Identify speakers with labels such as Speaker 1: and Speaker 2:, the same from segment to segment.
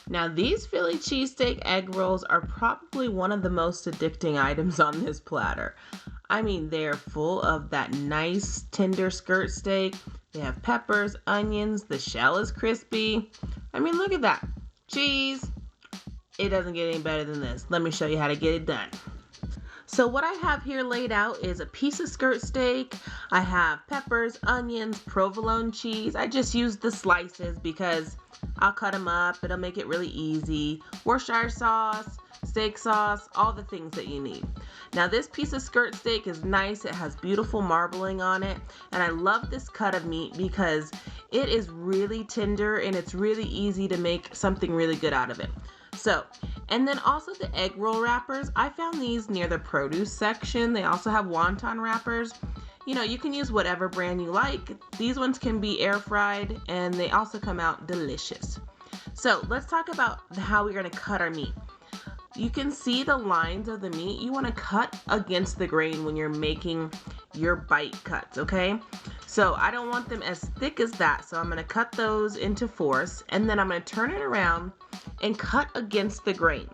Speaker 1: Now, these Philly cheesesteak egg rolls are probably one of the most addicting items on this platter. I mean, they're full of that nice tender skirt steak. They have peppers, onions, the shell is crispy. I mean, look at that. Cheese. It doesn't get any better than this. Let me show you how to get it done. So what I have here laid out is a piece of skirt steak. I have peppers, onions, provolone cheese. I just used the slices because I'll cut them up. It'll make it really easy. Worcestershire sauce, steak sauce, all the things that you need. Now this piece of skirt steak is nice. It has beautiful marbling on it. And I love this cut of meat because it is really tender and it's really easy to make something really good out of it. So, and then also the egg roll wrappers. I found these near the produce section. They also have wonton wrappers. You know, you can use whatever brand you like. These ones can be air fried and they also come out delicious. So let's talk about how we're gonna cut our meat. You can see the lines of the meat. You wanna cut against the grain when you're making your bite cuts, okay? So I don't want them as thick as that. So I'm gonna cut those into fourths and then I'm gonna turn it around and cut against the grain.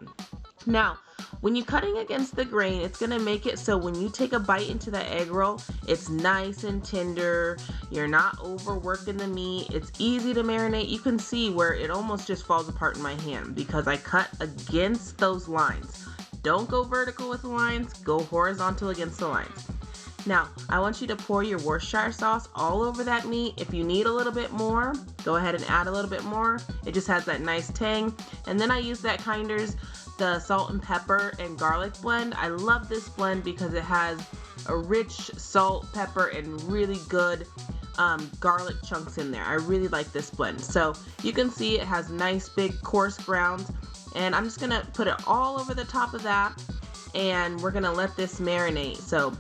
Speaker 1: Now, when you're cutting against the grain, it's gonna make it so when you take a bite into the egg roll, it's nice and tender. You're not overworking the meat. It's easy to marinate. You can see where it almost just falls apart in my hand because I cut against those lines. Don't go vertical with the lines, go horizontal against the lines. Now, I want you to pour your Worcestershire sauce all over that meat. If you need a little bit more, go ahead and add a little bit more. It just has that nice tang. And then I use that Kinder's, the salt and pepper and garlic blend. I love this blend because it has a rich salt, pepper, and really good garlic chunks in there. I really like this blend. So you can see it has nice big coarse grounds. And I'm just gonna put it all over the top of that. And we're gonna let this marinate. So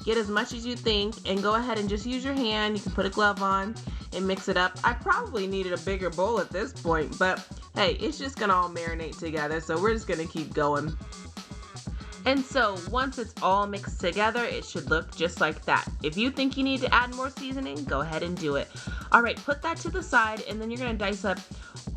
Speaker 1: get as much as you think and go ahead and just use your hand. You can put a glove on and mix it up. I probably needed a bigger bowl at this point, but hey, it's just gonna all marinate together. So we're just gonna keep going. And so once it's all mixed together, it should look just like that. If you think you need to add more seasoning, go ahead and do it. All right, put that to the side and then you're gonna dice up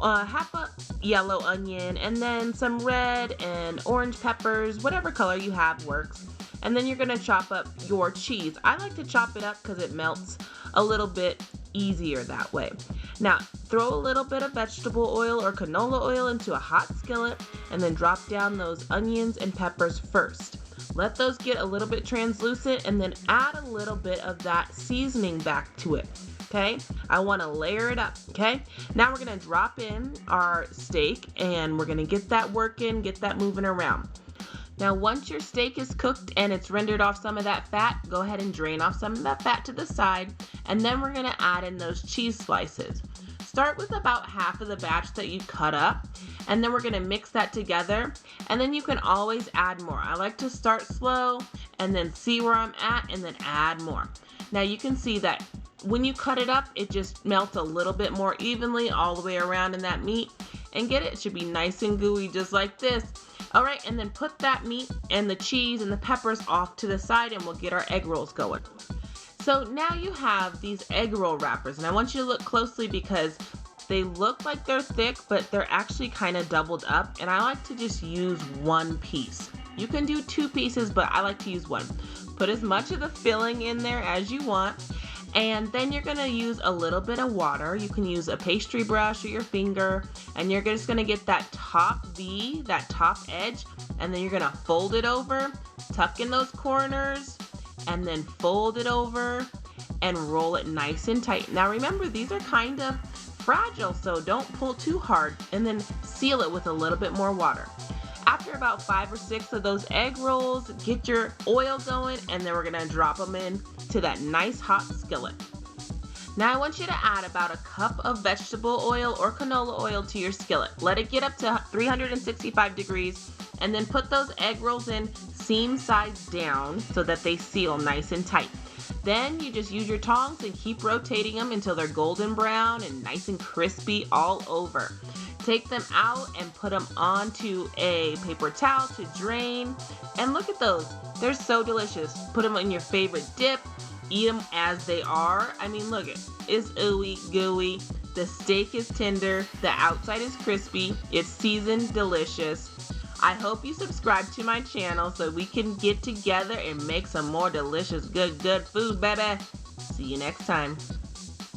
Speaker 1: half a yellow onion and then some red and orange peppers, whatever color you have works. And then you're gonna chop up your cheese. I like to chop it up because it melts a little bit easier that way. Now, throw a little bit of vegetable oil or canola oil into a hot skillet and then drop down those onions and peppers first. Let those get a little bit translucent and then add a little bit of that seasoning back to it. Okay, I want to layer it up. Okay, now we're gonna drop in our steak and we're gonna get that working, get that moving around. Now, once your steak is cooked and it's rendered off some of that fat, go ahead and drain off some of that fat to the side, and then we're gonna add in those cheese slices. Start with about half of the batch that you cut up, and then we're gonna mix that together, and then you can always add more. I like to start slow and then see where I'm at and then add more. Now you can see that when you cut it up, it just melts a little bit more evenly all the way around in that meat, and get it, it should be nice and gooey just like this. All right, and then put that meat and the cheese and the peppers off to the side and we'll get our egg rolls going. So now you have these egg roll wrappers, and I want you to look closely because they look like they're thick, but they're actually kind of doubled up, and I like to just use one piece. You can do two pieces, but I like to use one. Put as much of the filling in there as you want, and then you're gonna use a little bit of water. You can use a pastry brush or your finger, and you're just gonna get that top V, that top edge, and then you're gonna fold it over, tuck in those corners, and then fold it over and roll it nice and tight. Now remember, these are kind of fragile, so don't pull too hard, and then seal it with a little bit more water. After about 5 or 6 of those egg rolls, get your oil going, and then we're gonna drop them in to that nice hot skillet. Now I want you to add about a cup of vegetable oil or canola oil to your skillet. Let it get up to 365 degrees, and then put those egg rolls in seam sides down so that they seal nice and tight. Then you just use your tongs and keep rotating them until they're golden brown and nice and crispy all over. Take them out and put them onto a paper towel to drain. And look at those. They're so delicious. Put them in your favorite dip. Eat them as they are. I mean, look, it's ooey gooey, The steak is tender, the outside is crispy, it's seasoned, delicious. I hope you subscribe to my channel so we can get together and make some more delicious, good food, baby. See you next time.